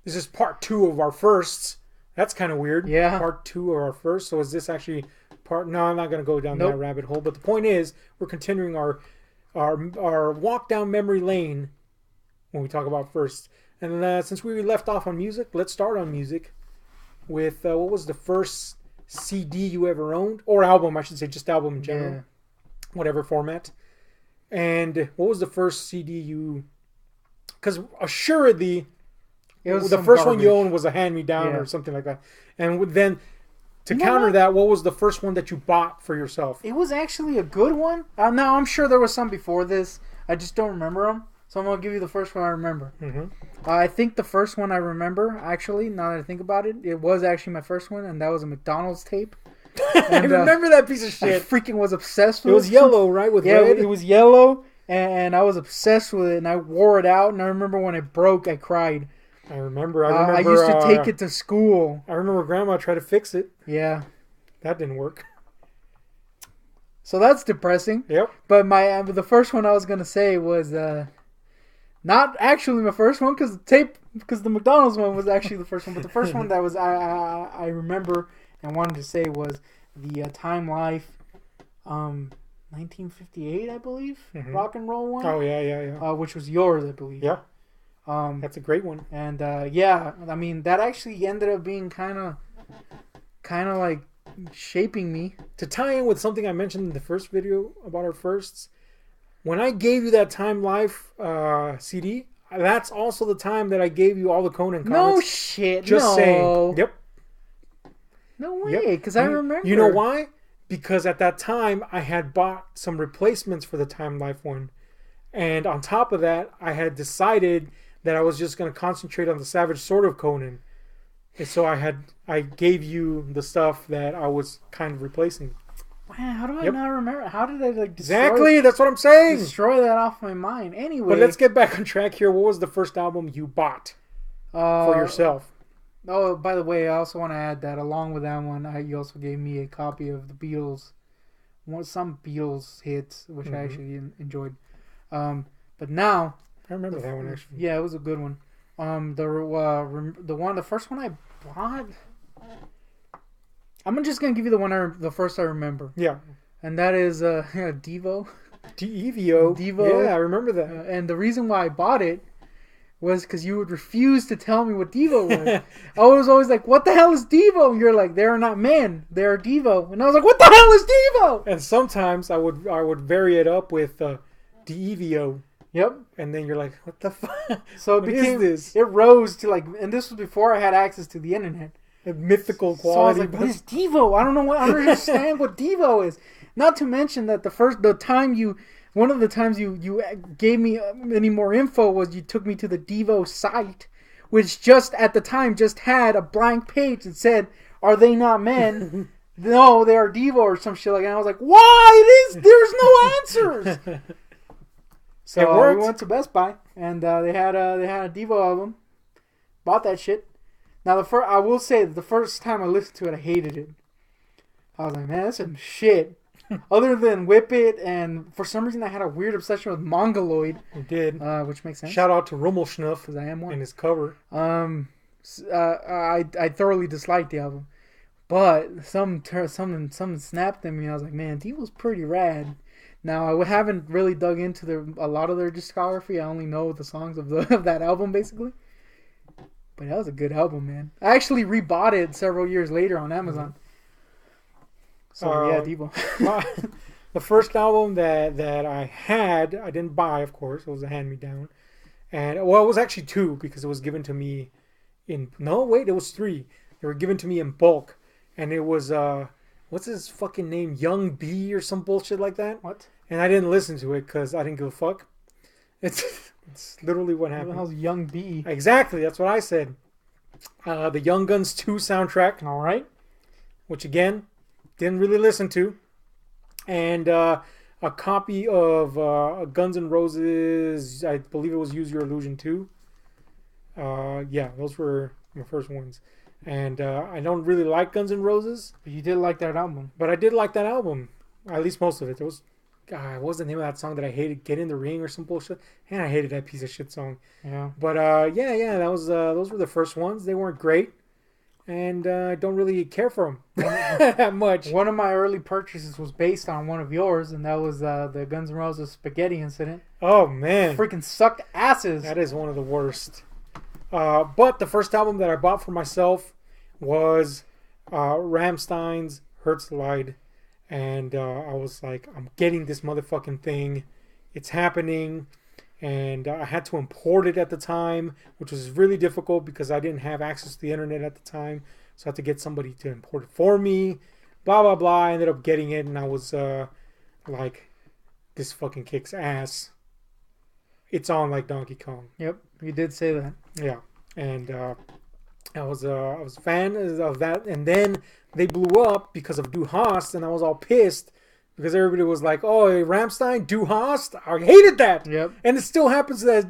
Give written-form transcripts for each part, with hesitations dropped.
this is part 2 of our firsts. That's kind of weird. Yeah. Part 2 of our first. So is this actually part? No, I'm not going to go down Nope. that rabbit hole. But the point is, we're continuing our walk down memory lane when we talk about firsts. And since we left off on music, let's start on music with what was the first CD you ever owned, or album, I should say, just album in general, whatever format. And what was the first CD you? Because assuredly, the first one you owned was a hand-me-down or something like that. And then to counter that, what was the first one that you bought for yourself? It was actually a good one. Now, I'm sure there was some before this. I just don't remember them. So I'm going to give you the first one I remember. Mm-hmm. I think the first one I remember, actually, now that I think about it, it was actually my first one, and that was a McDonald's tape. And, I remember that piece of shit. I freaking was obsessed with it. It was yellow, right? With red? It was yellow, and I was obsessed with it, and I wore it out, and I remember when it broke, I cried. I remember. I used to take it to school. I remember Grandma tried to fix it. Yeah. That didn't work. So that's depressing. Yep. But the first one I was going to say was not actually my first one, because the McDonald's one was actually the first one. But the first one that was I remember and wanted to say was the Time Life 1958, I believe, rock and roll one. Oh, yeah. Which was yours, I believe. Yeah. That's a great one. And I mean, that actually ended up being kind of like shaping me. To tie in with something I mentioned in the first video about our firsts, when I gave you that Time Life CD, that's also the time that I gave you all the Conan comics. No shit. Just saying. Yep. No way, because I remember. You know why? Because at that time, I had bought some replacements for the Time Life one. And on top of that, I had decided that I was just going to concentrate on the Savage Sword of Conan. And so I gave you the stuff that I was kind of replacing. Man, how do I not remember? How did I exactly? That's what I'm saying. Destroy that off my mind. Anyway. But let's get back on track here. What was the first album you bought for yourself? Oh, by the way, I also want to add that along with that one, you also gave me a copy of the Beatles, some Beatles hits, which I actually enjoyed. But now, I remember that one actually. Yeah, it was a good one. The first one I bought. I'm just gonna give you the first I remember. Yeah, and that is Devo. Devo. Yeah, I remember that. And the reason why I bought it was because you would refuse to tell me what Devo was. I was always like, "What the hell is Devo?" And you're like, "They are not men. They are Devo." And I was like, "What the hell is Devo?" And sometimes I would vary it up with Devo. Yep. And then you're like, what the fuck? So it rose to and this was before I had access to the internet. A mythical quality. So I was like, what is Devo? I don't understand what Devo is. Not to mention that one of the times you gave me any more info was you took me to the Devo site, which just at the time just had a blank page that said, "Are they not men?" No, they are Devo or some shit like that. And I was like, why? There's no answers. So we went to Best Buy, and they had a Devo album. Bought that shit. Now I will say that the first time I listened to it, I hated it. I was like, man, that's some shit. Other than Whip It, and for some reason I had a weird obsession with Mongoloid. You did, which makes sense. Shout out to Rummelschnuff, because I am one. And his cover. I thoroughly disliked the album, but something snapped in me. I was like, man, Devo's pretty rad. Now, I haven't really dug into a lot of their discography. I only know the songs of that album, basically. But that was a good album, man. I actually rebought it several years later on Amazon. So, yeah, Devo. The first album that I had, I didn't buy, of course. It was a hand-me-down. And, well, it was actually 2 because it was given to me it was 3. They were given to me in bulk. And it was... what's his fucking name? Young B or some bullshit like that? What? And I didn't listen to it because I didn't give a fuck. It's literally what happened. What the hell's Young B? Exactly, that's what I said. The Young Guns 2 soundtrack. All right. Which, again, didn't really listen to. And a copy of Guns N' Roses, I believe it was Use Your Illusion 2. Yeah, those were my first ones. And I don't really like Guns N' Roses. But you did like that album. But I did like that album. At least most of it. There was God, what was the name of that song that I hated? Get in the Ring or some bullshit. And I hated that piece of shit song. Yeah. But yeah, that was those were the first ones. They weren't great, and I don't really care for them that much. One of my early purchases was based on one of yours, and that was the Guns N' Roses Spaghetti Incident. Oh man, Freaking sucked asses. that is one of the worst. But the first album that I bought for myself was Rammstein's Herzleid. And I was like, I'm getting this motherfucking thing. It's happening. And I had to import it at the time, which was really difficult because I didn't have access to the internet at the time. So I had to get somebody to import it for me. Blah, blah, blah. I ended up getting it, and I was like, this fucking kicks ass. It's on like Donkey Kong. Yep, you did say that. Yeah. And I was a fan of that. And then they blew up because of Du Hast, and I was all pissed because everybody was like, "Oh, Rammstein, Du Hast." I hated that. Yep. And it still happens to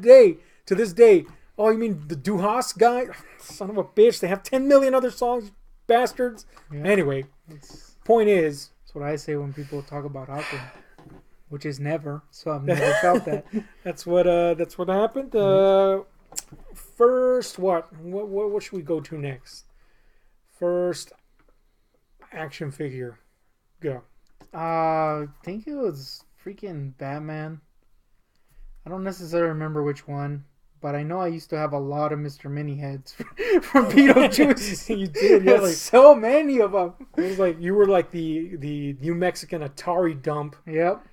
this day. Oh, you mean the Du Hast guy? Son of a bitch. They have 10 million other songs, bastards. Yeah. Anyway, point is, that's what I say when people talk about opera, which is never. So I've never felt that. That's what happened. First, what should we go to next? First, action figure. Go. I think it was freaking Batman. I don't necessarily remember which one, but I know I used to have a lot of Mr. Mini heads from Beetlejuice. You did, yeah, like, so many of them. It was like you were like the New Mexican Atari dump. Yep.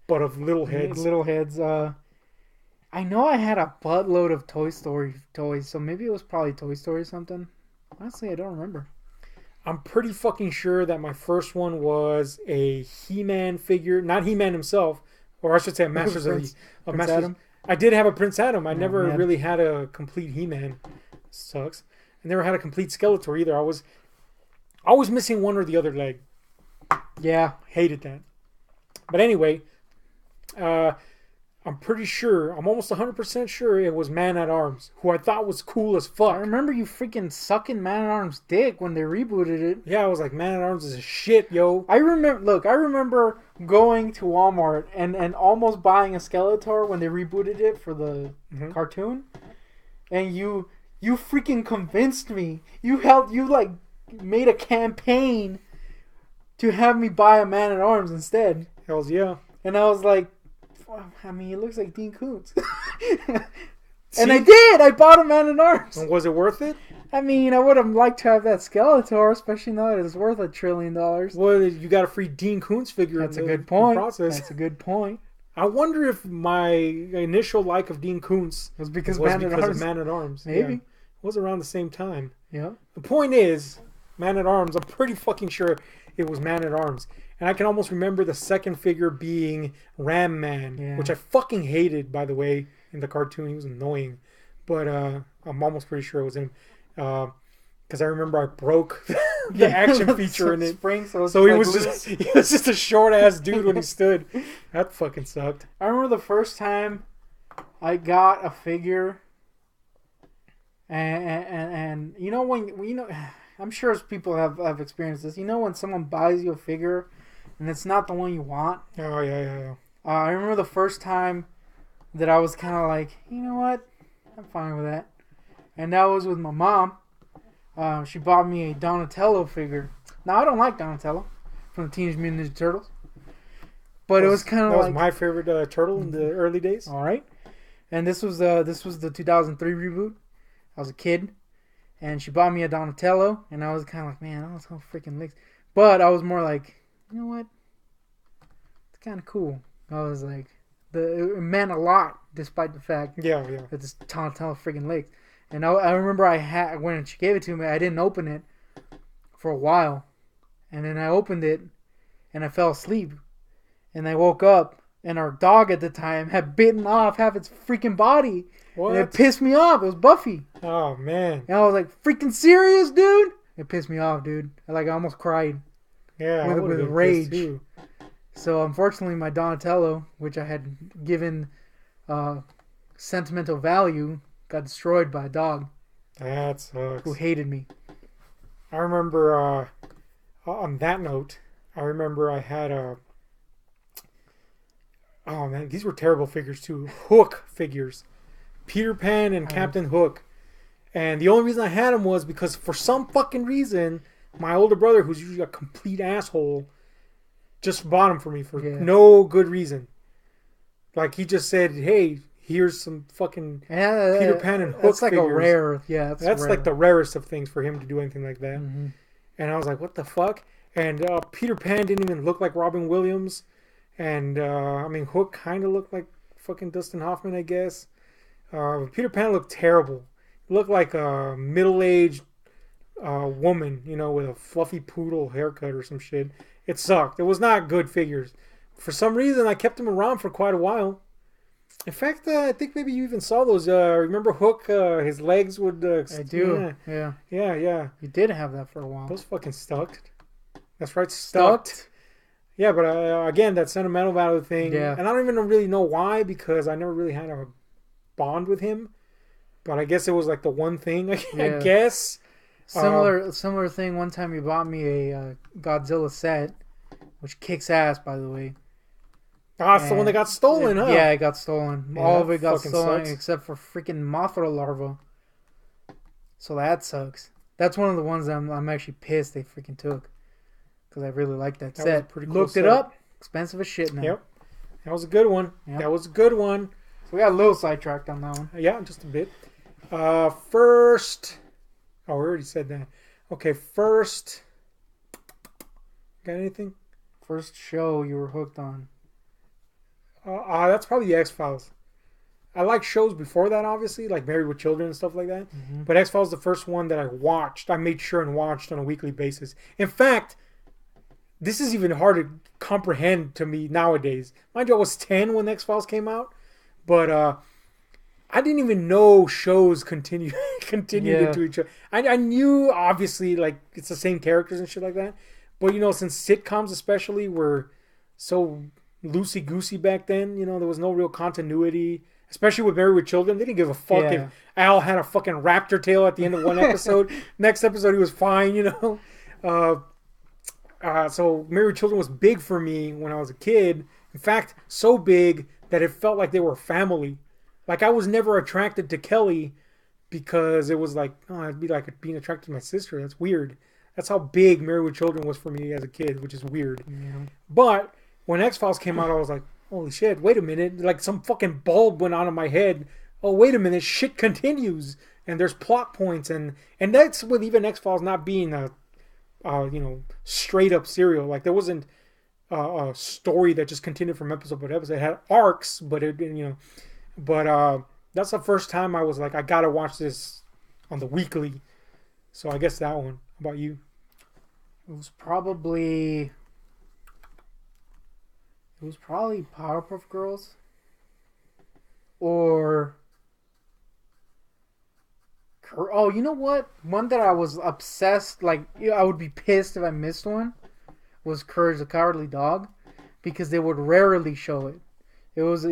But of little heads. Little heads. I know I had a buttload of Toy Story toys, so maybe it was probably Toy Story or something. Honestly, I don't remember. I'm pretty fucking sure that my first one was a He-Man figure, not He-Man himself, or I should say a Masters Prince Masters. Adam? I did have a Prince Adam. I never man. really had a complete He-Man. Sucks. I never had a complete Skeletor either. I was always missing one or the other leg. Yeah. Hated that. But anyway, I'm pretty sure, I'm almost 100% sure it was Man-at-Arms, who I thought was cool as fuck. I remember you freaking sucking Man-at-Arms dick when they rebooted it. Yeah, I was like, Man-at-Arms is a shit, yo. I remember going to Walmart and almost buying a Skeletor when they rebooted it for the cartoon. And you freaking convinced me. You made a campaign to have me buy a Man-at-Arms instead. Hells yeah. And I was like, I mean, it looks like Dean Koontz. And I did! I bought a Man-at-Arms. And was it worth it? I mean, I would have liked to have that Skeletor, especially now that it's worth $1 trillion. Well, you got a free Dean Koontz figure. That's a good point. Process. That's a good point. I wonder if my initial like of Dean Koontz was because of Man-at-Arms. Maybe. Yeah. It was around the same time. Yeah. The point is, Man-at-Arms, I'm pretty fucking sure it was Man-at-Arms. And I can almost remember the second figure being Ram Man, which I fucking hated, by the way, in the cartoon. He was annoying. But I'm almost pretty sure it was him. Because I remember I broke the action feature in it. So he was just a short-ass dude when he stood. That fucking sucked. I remember the first time I got a figure. And you know, when I'm sure people have experienced this. You know when someone buys you a figure and it's not the one you want? Oh, yeah. I remember the first time that I was kind of like, you know what? I'm fine with that. And that was with my mom. She bought me a Donatello figure. Now, I don't like Donatello from the Teenage Mutant Ninja Turtles. But it was kind of like... That was my favorite turtle in the early days. All right. And this was the 2003 reboot. I was a kid. And she bought me a Donatello. And I was kind of like, man, that was so freaking licks. But I was more like, you know what? It's kind of cool. I was like, it meant a lot, despite the fact that this Donatello freaking licks. And I remember when she gave it to me, I didn't open it for a while. And then I opened it, and I fell asleep. And I woke up, and our dog at the time had bitten off half its freaking body. What? And it pissed me off. It was Buffy. Oh, man. And I was like, freaking serious, dude? It pissed me off, dude. I almost cried. Yeah, with rage. Too. So, unfortunately, my Donatello, which I had given sentimental value, got destroyed by a dog. That sucks. Who hated me. I remember, on that note, I remember I had Oh man, these were terrible figures too. Hook figures, Peter Pan and Captain Hook. And the only reason I had them was because for some fucking reason, my older brother, who's usually a complete asshole, just bought them for me for no good reason. Like he just said, "Hey, here's some fucking Peter Pan and Hook that's like figures." A rare, that's like the rarest of things for him to do anything like that. Mm-hmm. And I was like, "What the fuck?" And Peter Pan didn't even look like Robin Williams, and I mean Hook kind of looked like fucking Dustin Hoffman, I guess. Peter Pan looked terrible. He looked like a middle-aged woman, you know, with a fluffy poodle haircut or some shit. It sucked. It was not good figures. For some reason, I kept him around for quite a while. In fact, I think maybe you even saw those. Remember Hook? His legs would... I do. Yeah. You did have that for a while. Those fucking stuck. That's right, stuck. Yeah, but again, that sentimental value thing. Yeah. And I don't even really know why, because I never really had a bond with him. But I guess it was like the one thing, I guess. Similar thing. One time you bought me a Godzilla set, which kicks ass, by the way. Ah, it's the one that got stolen, huh? Yeah, it got stolen. Yeah, all of it got stolen sucks. except for freaking Mothra larva. So that sucks. That's one of the ones that I'm actually pissed they freaking took. Because I really like that set. Was a pretty cool Looked set. it up. Expensive as shit now. Yep. That was a good one. Yep. That was a good one. So we got a little sidetracked on that one. Yeah, just a bit. First... Oh, we already said that. Okay, first... Got anything? First show you were hooked on. That's probably the X-Files. I like shows before that, obviously, like Married with Children and stuff like that. Mm-hmm. But X-Files is the first one that I watched. I made sure and watched on a weekly basis. In fact, this is even hard to comprehend to me nowadays. Mind you, I was 10 when X-Files came out. But I didn't even know shows continued into each other. I knew, obviously, like, it's the same characters and shit like that. But, you know, since sitcoms especially were so loosey-goosey back then, you know, there was no real continuity. Especially with Married with Children. They didn't give a fuck if Al had a fucking raptor tail at the end of one episode. Next episode, he was fine, you know. So Married with Children was big for me when I was a kid. In fact, so big that it felt like they were family. Like, I was never attracted to Kelly because it was like, oh, it'd be like being attracted to my sister. That's weird. That's how big Married with Children was for me as a kid, which is weird. Yeah. But when X-Files came out, I was like, holy shit, wait a minute. Like, some fucking bulb went on in my head. Oh, wait a minute, shit continues. And there's plot points. And that's with even X-Files not being a, you know, straight up serial. Like, there wasn't a story that just continued from episode to episode. It had arcs, but it, you know. But that's the first time I was like, I gotta watch this on the weekly. So I guess that one. How about you? It was probably Powerpuff Girls. Or... Oh, you know what? One that I was obsessed, like, I would be pissed if I missed one, was Courage the Cowardly Dog. Because they would rarely show it. It was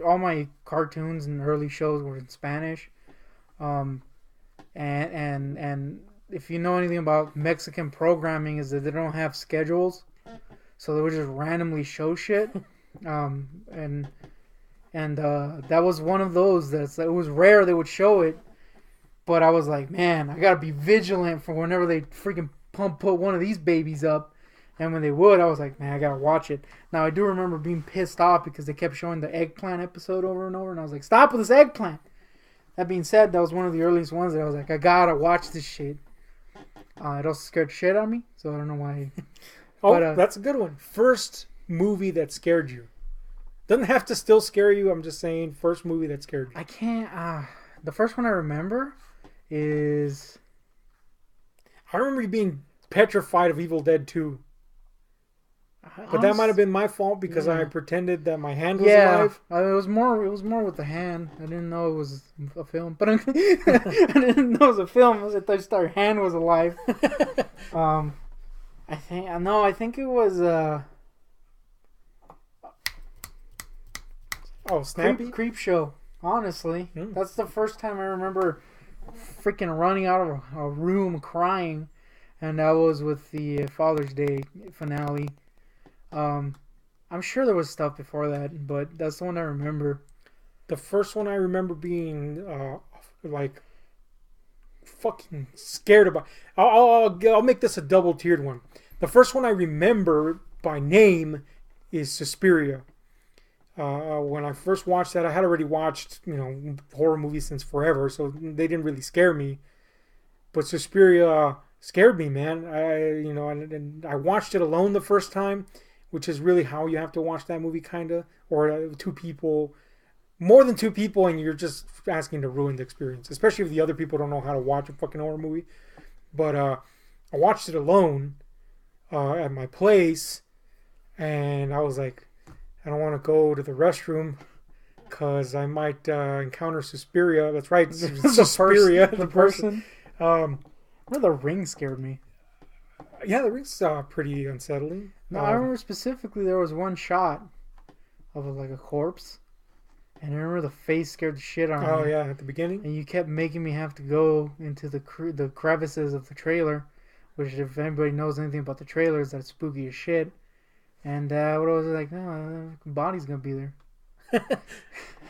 all my cartoons and early shows were in Spanish. And if you know anything about Mexican programming, is that they don't have schedules. So they would just randomly show shit. And that was one of those it was rare they would show it. But I was like, man, I gotta be vigilant for whenever they freaking put one of these babies up. And when they would, I was like, man, I gotta watch it. Now, I do remember being pissed off because they kept showing the eggplant episode over and over. And I was like, stop with this eggplant. That being said, that was one of the earliest ones that I was like, I gotta watch this shit. It also scared shit out of me. So I don't know why. But, that's a good one. First movie that scared you. Doesn't have to still scare you. I'm just saying, first movie that scared you. I can't. The first one I remember is... I remember you being petrified of Evil Dead 2. But that might have been my fault because I pretended that my hand was alive. It was more with the hand. I didn't know it was a film. But I didn't know it was a film. I thought her hand was alive. I think it was Snappy? Creep Show. Honestly, that's the first time I remember freaking running out of a room crying, and that was with the Father's Day finale. I'm sure there was stuff before that, but that's the one I remember. The first one I remember being like fucking scared about. I'll make this a double tiered one. The first one I remember by name is Suspiria. When I first watched that, I had already watched horror movies since forever, so they didn't really scare me. But Suspiria scared me, man. And I watched it alone the first time, which is really how you have to watch that movie, kinda, or two people. More than two people, and you're just asking to ruin the experience, especially if the other people don't know how to watch a fucking horror movie. But I watched it alone at my place, and I was like, I don't want to go to the restroom because I might encounter Suspiria. That's right, Suspiria, the person. Or the Ring scared me. Yeah, the Ring's pretty unsettling. No, I remember specifically there was one shot of like a corpse. And I remember the face scared the shit out of me. Oh, yeah, at the beginning? And you kept making me have to go into the crevices of the trailer, which if anybody knows anything about the trailers, that's spooky as shit. And what was it like? No, the body's going to be there.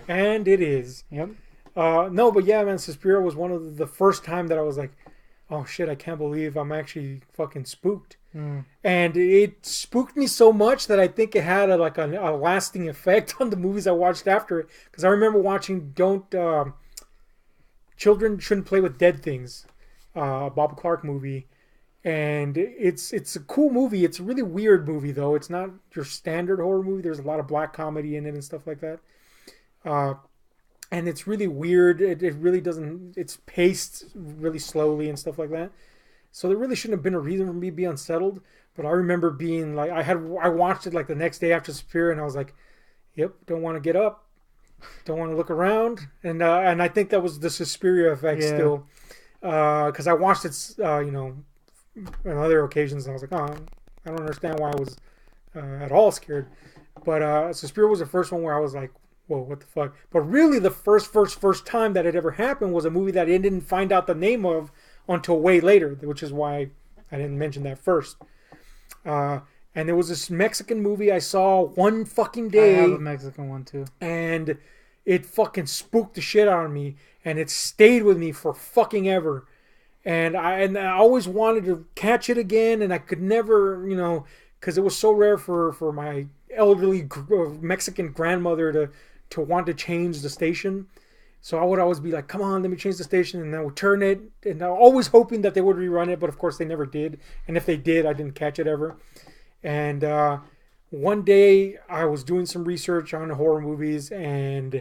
And it is. Yep. No, but yeah, man, Suspiria was one of the first time that I was like, oh shit, I can't believe I'm actually fucking spooked. Mm. And it spooked me so much that I think it had a lasting effect on the movies I watched after it. Because I remember watching Children Shouldn't Play with Dead Things, Bob Clark movie. And it's a cool movie. It's a really weird movie, though. It's not your standard horror movie. There's a lot of black comedy in it and stuff like that. And it's really weird. It really doesn't... It's paced really slowly and stuff like that. So there really shouldn't have been a reason for me to be unsettled. But I remember being like... I watched it like the next day after Suspiria, and I was like, yep, don't want to get up. Don't want to look around. And I think that was the Suspiria effect still. Because I watched it, on other occasions, and I was like, oh, I don't understand why I was at all scared. But Suspiria was the first one where I was like, whoa, what the fuck? But really the first time that it ever happened was a movie that I didn't find out the name of until way later, which is why I didn't mention that first. And there was this Mexican movie I saw one fucking day. I have a Mexican one too. And it fucking spooked the shit out of me. And it stayed with me for fucking ever. And I always wanted to catch it again, and I could never, because it was so rare for my elderly Mexican grandmother to want to change the station. So I would always be like, come on, let me change the station. And I would turn it, and I was always hoping that they would rerun it, but of course they never did. And if they did, I didn't catch it ever. And one day I was doing some research on horror movies, and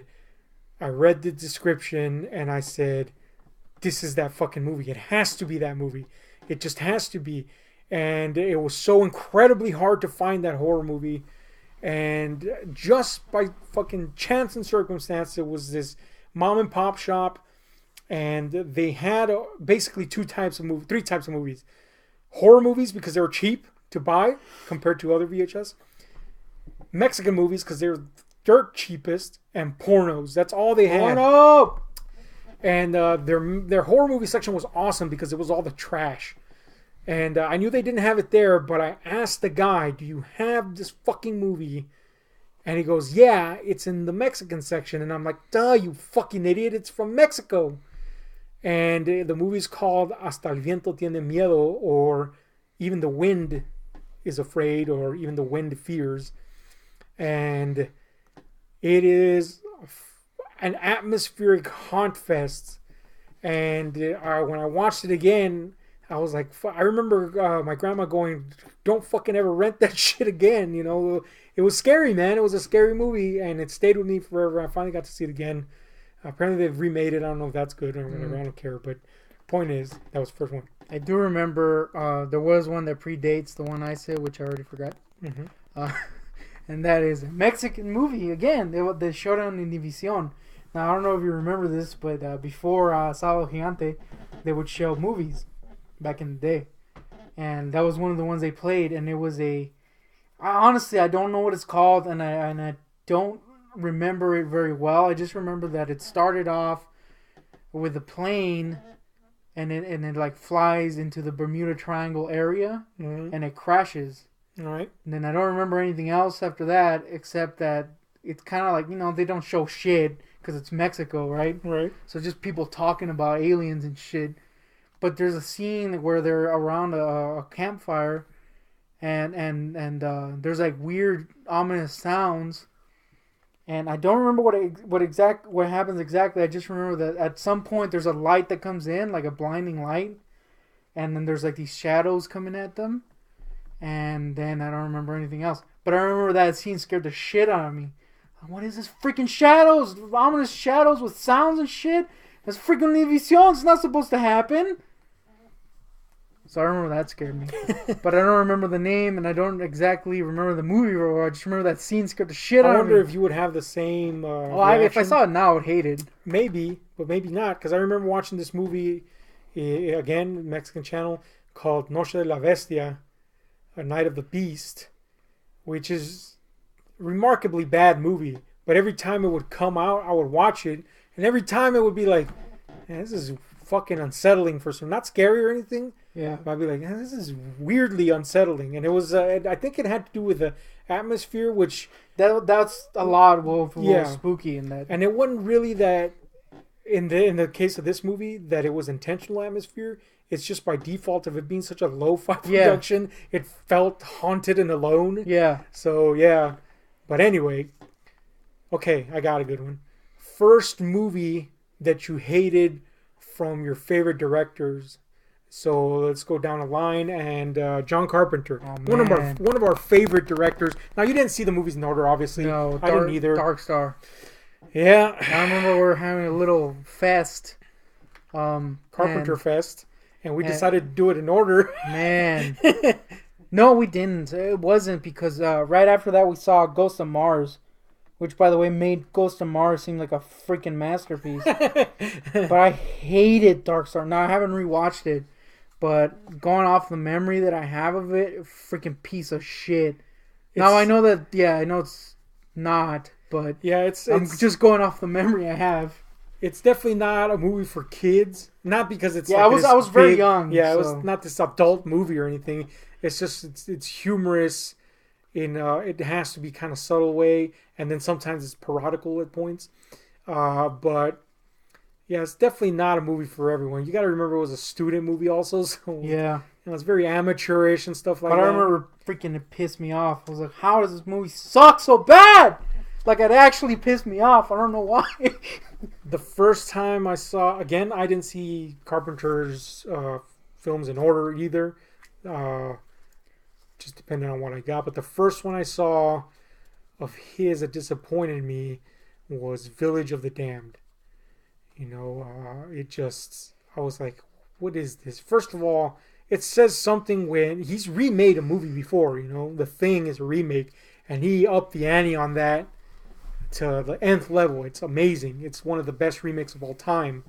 I read the description, and I said, this is that fucking movie. It has to be that movie. It just has to be. And it was so incredibly hard to find that horror movie. And just by fucking chance and circumstance, it was this mom and pop shop. And they had basically three types of movies. Horror movies, because they were cheap to buy compared to other VHS. Mexican movies, because they were dirt cheapest. And pornos. That's all they had. Porno! And their horror movie section was awesome because it was all the trash. And I knew they didn't have it there, but I asked the guy, do you have this fucking movie? And he goes, yeah, it's in the Mexican section. And I'm like, duh, you fucking idiot, it's from Mexico. And the movie's called Hasta el viento tiene miedo, or Even the Wind is Afraid, or Even the Wind Fears. And it is an atmospheric haunt fest. And when I watched it again, I was like, I remember my grandma going, don't fucking ever rent that shit again. It was scary, man. It was a scary movie, and it stayed with me forever. I finally got to see it again. Apparently they've remade it. I don't know if that's good or whatever. I don't care. But point is, that was the first one. I do remember there was one that predates the one I said, which I already forgot. Mm-hmm. And that is a Mexican movie. Again, the Showdown in Univision. Now, I don't know if you remember this, but before Sábado Gigante, they would show movies back in the day. And that was one of the ones they played, and it was honestly, I don't know what it's called, and I don't remember it very well. I just remember that it started off with a plane, and it like flies into the Bermuda Triangle area, Mm-hmm. and it crashes. All right. And then I don't remember anything else after that, except that it's kind of like, they don't show shit because it's Mexico, right? Right. So just people talking about aliens and shit. But there's a scene where they're around a campfire, and there's like weird ominous sounds. And I don't remember what happens exactly. I just remember that at some point there's a light that comes in, like a blinding light, and then there's like these shadows coming at them. And then I don't remember anything else. But I remember that scene scared the shit out of me. What is this freaking shadows? Ominous shadows with sounds and shit? That's freaking Univision. It's not supposed to happen. So I remember that scared me. But I don't remember the name, and I don't exactly remember the movie. Or I just remember that scene scared the shit out of me. I wonder if you would have the same if I saw it now, I would hate it. Maybe, but maybe not. Because I remember watching this movie, again, Mexican channel, called Noche de la Bestia, A Night of the Beast, which is a remarkably bad movie. But every time it would come out, I would watch it. And every time it would be like, man, this is fucking unsettling for some. Not scary or anything. Yeah. But I'd be like, this is weirdly unsettling. And it was, I think it had to do with the atmosphere, which... That's a lot of spooky in that. And it wasn't really that, in the case of this movie, that it was intentional atmosphere. It's just by default of it being such a lo-fi production, it felt haunted and alone. Yeah. So, yeah. But anyway, okay, I got a good one. First movie that you hated from your favorite directors. So let's go down a line, and John Carpenter, one of our favorite directors. Now you didn't see the movies in order, obviously. No, I didn't either. Dark Star. Yeah, I remember we were having a little fest, Carpenter Fest, and we decided to do it in order. Man, no, we didn't. It wasn't because right after that we saw Ghost of Mars, which, by the way, made Ghost of Mars seem like a freaking masterpiece. But I hated Dark Star. Now I haven't rewatched it. But going off the memory that I have of it, freaking piece of shit. Now I know that, I know it's not, but I'm just going off the memory I have. It's definitely not a movie for kids. Not because it's I was very young. Yeah, so. It was not this adult movie or anything. It's just it's humorous in it has to be kind of subtle way, and then sometimes it's parodical at points. But yeah, it's definitely not a movie for everyone. You got to remember it was a student movie also, so it's very amateurish and stuff like that. But I remember freaking it pissed me off. I was like, how does this movie suck so bad? Like, it actually pissed me off. I don't know why. The first time I saw, again, I didn't see Carpenter's films in order either. Just depending on what I got. But the first one I saw of his that disappointed me was Village of the Damned. I was like, what is this? First of all, it says something when he's remade a movie before, The Thing is a remake, and he upped the ante on that to the nth level. It's amazing. It's one of the best remakes of all time.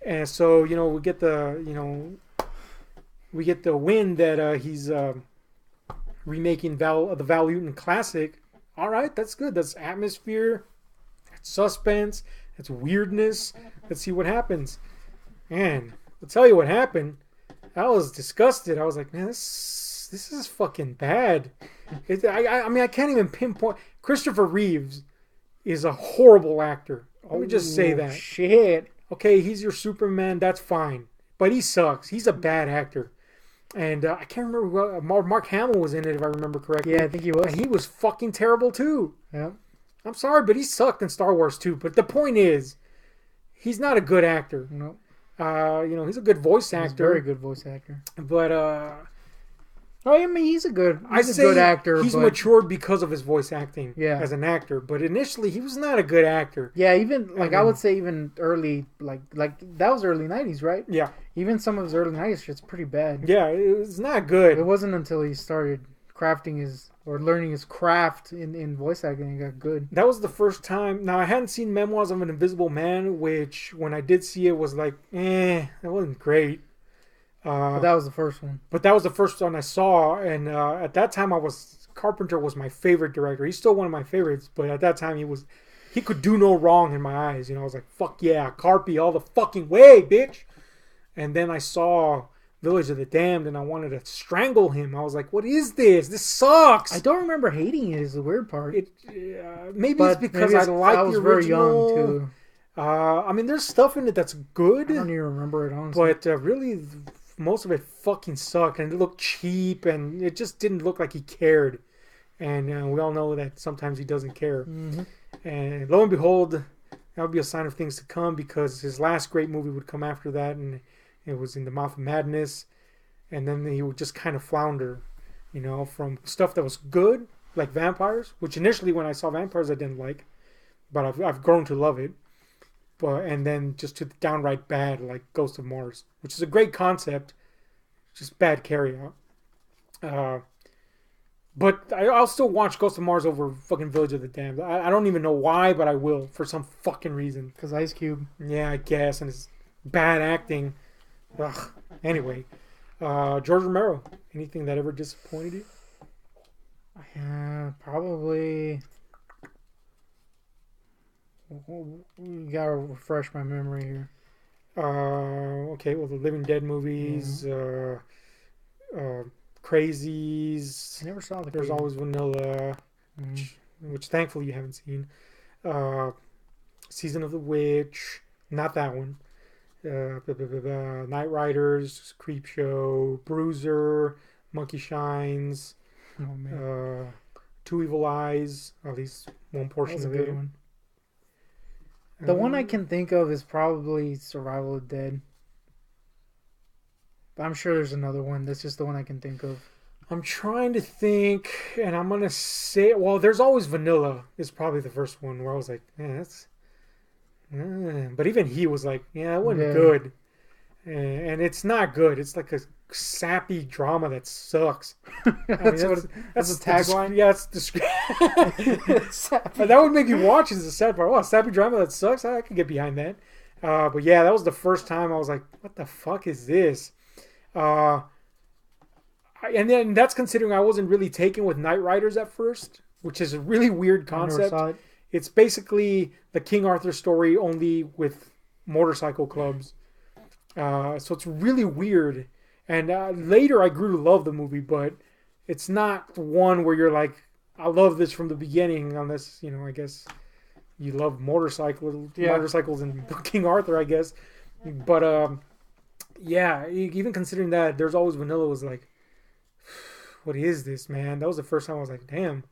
And so, we get the win that he's remaking the Val Newton classic. All right, that's good. That's atmosphere, that's suspense, that's weirdness. Let's see what happens. Man, I'll tell you what happened. I was disgusted. I was like, man, this is fucking bad. I can't even pinpoint. Christopher Reeves is a horrible actor. Let me just say that. Shit. Okay, he's your Superman. That's fine. But he sucks. He's a bad actor. And I can't remember. Mark Hamill was in it, if I remember correctly. Yeah, I think he was. And he was fucking terrible, too. Yeah. I'm sorry, but he sucked in Star Wars, too. But the point is, he's not a good actor. No. He's a good voice actor. He's a very good voice actor. But, he's a good actor. He's matured because of his voice acting as an actor. But initially, he was not a good actor. Yeah, even, I would say even early, like that was early 90s, right? Yeah. Even some of his early 90s shit's pretty bad. Yeah, it was not good. It wasn't until he started learning his craft in voice acting and got good. That was the first time. Now, I hadn't seen Memoirs of an Invisible Man, which when I did see it was like, that wasn't great. But that was the first one. But that was the first one I saw, and at that time Carpenter was my favorite director. He's still one of my favorites, but at that time he could do no wrong in my eyes. I was like, fuck yeah, Carpy all the fucking way, bitch. And then I saw Village of the Damned, and I wanted to strangle him. I was like, "What is this? This sucks." I don't remember hating it. Is the weird part. Maybe it's because I like the original. Very young too. I mean, there's stuff in it that's good. I don't even remember it honestly. But really, most of it fucking sucked, and it looked cheap, and it just didn't look like he cared. And we all know that sometimes he doesn't care. Mm-hmm. And lo and behold, that would be a sign of things to come, because his last great movie would come after that, and it was In the Mouth of Madness. And then he would just kind of flounder, from stuff that was good, like vampires, which initially when I saw vampires I didn't like, but I've grown to love it. And then just to downright bad, like Ghost of Mars, which is a great concept, just bad carry out. But I'll still watch Ghost of Mars over fucking Village of the Damned. I don't even know why, but I will for some fucking reason. Because Ice Cube. Yeah, I guess, and it's bad acting. Ugh. Anyway, George Romero. Anything that ever disappointed you? Probably. You gotta refresh my memory here. Okay, well, the Living Dead movies, Crazies. I never saw the. There's Crazy. Always Vanilla, which thankfully you haven't seen. Season of the Witch, not that one. Night Riders, Creepshow, Bruiser, Monkey Shines, Two Evil Eyes. At least one portion of it. One. The one I can think of is probably Survival of the Dead. But I'm sure there's another one. That's just the one I can think of. I'm trying to think, and I'm going to say... Well, There's Always Vanilla is probably the first one where I was like, yeah, that's... But even he was like, yeah, it wasn't good. And it's not good. It's like a sappy drama that sucks. That's the tagline? Yeah, that's that would make you watch is the sad part. Oh, sappy drama that sucks? I can get behind that. But yeah, that was the first time I was like, what the fuck is this? And then that's considering I wasn't really taken with Night Riders at first, which is a really weird concept. I never saw it. It's basically the King Arthur story only with motorcycle clubs. So it's really weird. And later I grew to love the movie, but it's not one where you're like, I love this from the beginning, unless, I guess you love motorcycles and King Arthur, I guess. But yeah, even considering that, There's Always Vanilla was like, what is this, man? That was the first time I was like, damn.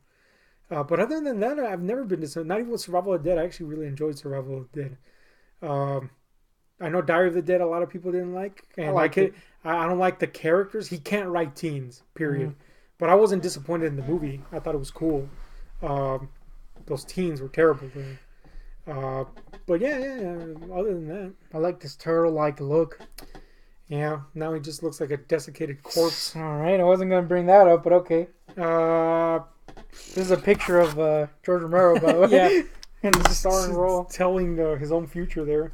But other than that, I've never been to... Not even with Survival of the Dead. I actually really enjoyed Survival of the Dead. I know Diary of the Dead a lot of people didn't like. And I like it. I don't like the characters. He can't write teens, period. But I wasn't disappointed in the movie. I thought it was cool. Those teens were terrible. But yeah, other than that. I like this turtle-like look. Yeah, now he just looks like a desiccated corpse. All right, I wasn't going to bring that up, but okay. This is a picture of George Romero, by the way. Yeah. And it's a starring role. Telling his own future there.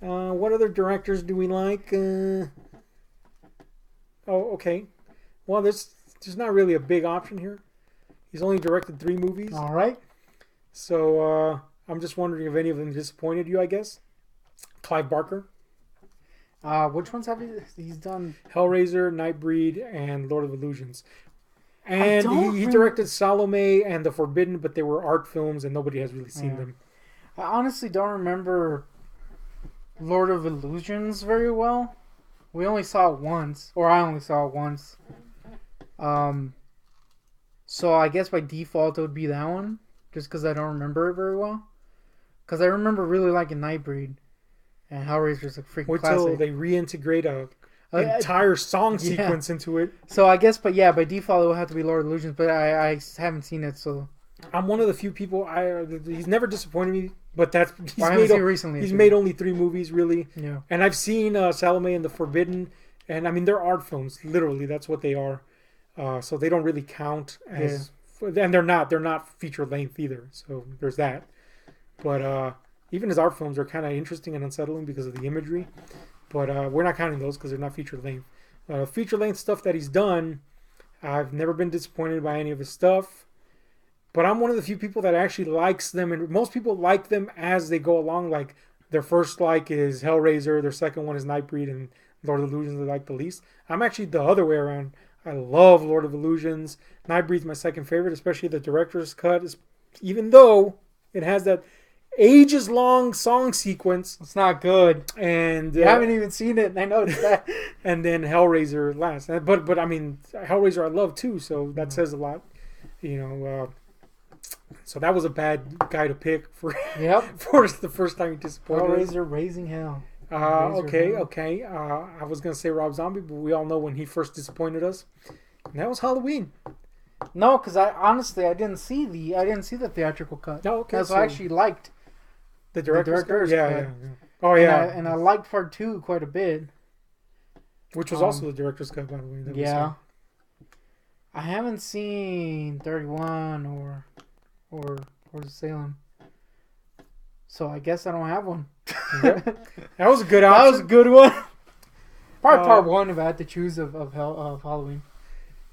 What other directors do we like? Okay. Well, there's not really a big option here. He's only directed 3 movies. All right. So I'm just wondering if any of them disappointed you, I guess. Clive Barker. Which ones have he's done? Hellraiser, Nightbreed, and Lord of Illusions. And he directed Salome and The Forbidden, but they were art films and nobody has really seen them. I honestly don't remember Lord of Illusions very well. We only saw it once, or I only saw it once. So I guess by default it would be that one, just because I don't remember it very well. Because I remember really liking Nightbreed, and Hellraiser's a freaking classic. Wait till they reintegrate an entire song sequence into it. So I guess, by default it will have to be Lord of Illusions, but I haven't seen it, so... I'm one of the few people, he's never disappointed me, but he's made only 3 movies, really. Yeah. And I've seen Salome and The Forbidden, and I mean, they're art films, literally, that's what they are. So they don't really count as... Yeah. And they're not feature length either, so there's that. But even his art films are kind of interesting and unsettling because of the imagery. But we're not counting those because they're not feature length. Feature length stuff that he's done, I've never been disappointed by any of his stuff. But I'm one of the few people that actually likes them, and most people like them as they go along. Like Their first like is Hellraiser. Their second one is Nightbreed, and Lord of Illusions I like the least. I'm actually the other way around. I love Lord of Illusions. Nightbreed's my second favorite, especially the director's cut. Even though it has that ages-long song sequence. It's not good. And you haven't even seen it, and I know it's that. And then Hellraiser last. But I mean, Hellraiser I love too, so that says a lot. So that was a bad guy to pick for for the first time he disappointed us. Hellraiser Raising Hell. Okay. I was gonna say Rob Zombie, but we all know when he first disappointed us. And that was Halloween. No, because I didn't see the theatrical cut. Oh, okay. That's why I actually liked the director's cut. Yeah. Oh yeah. And I liked part 2 quite a bit. Which was also the director's cut, by the way. Yeah. I haven't seen 31 or Salem. So I guess I don't have one. That was a good option. That was a good one. Probably part 1 if I had to choose of Halloween.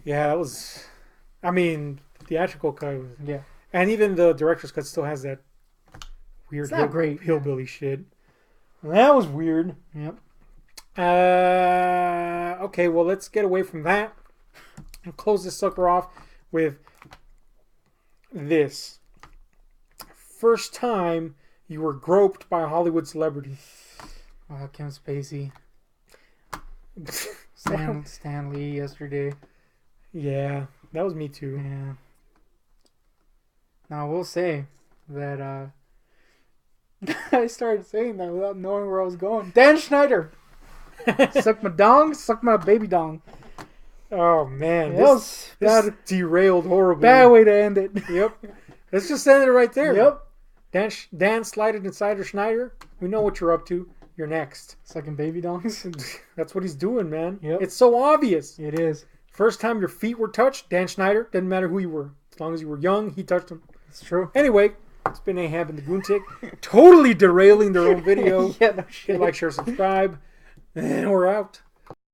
Yeah, that was... I mean, theatrical cut. Yeah. And even the director's cut still has that weird hillbilly shit. That was weird. Yep. Okay, well, let's get away from that and close this sucker off with this. First time you were groped by a Hollywood celebrity. Kim Spacey. Stan Lee yesterday. Yeah, that was me too. Yeah. Now I will say that I started saying that without knowing where I was going. Dan Schneider. Suck my dong, suck my baby dong. Oh man, this derailed horribly. Bad way to end it. Yep. Let's just end it right there. Yep. Dan Slided Insider Schneider. We know what you're up to. You're next. Sucking baby dongs. That's what he's doing, man. Yep. It's so obvious. It is. First time your feet were touched, Dan Schneider. Doesn't matter who you were. As long as you were young, he touched them. It's true. Anyway, it's been Ahab and the Goontick. Totally derailing their own video. Yeah, no shit. Like, share, subscribe. And we're out.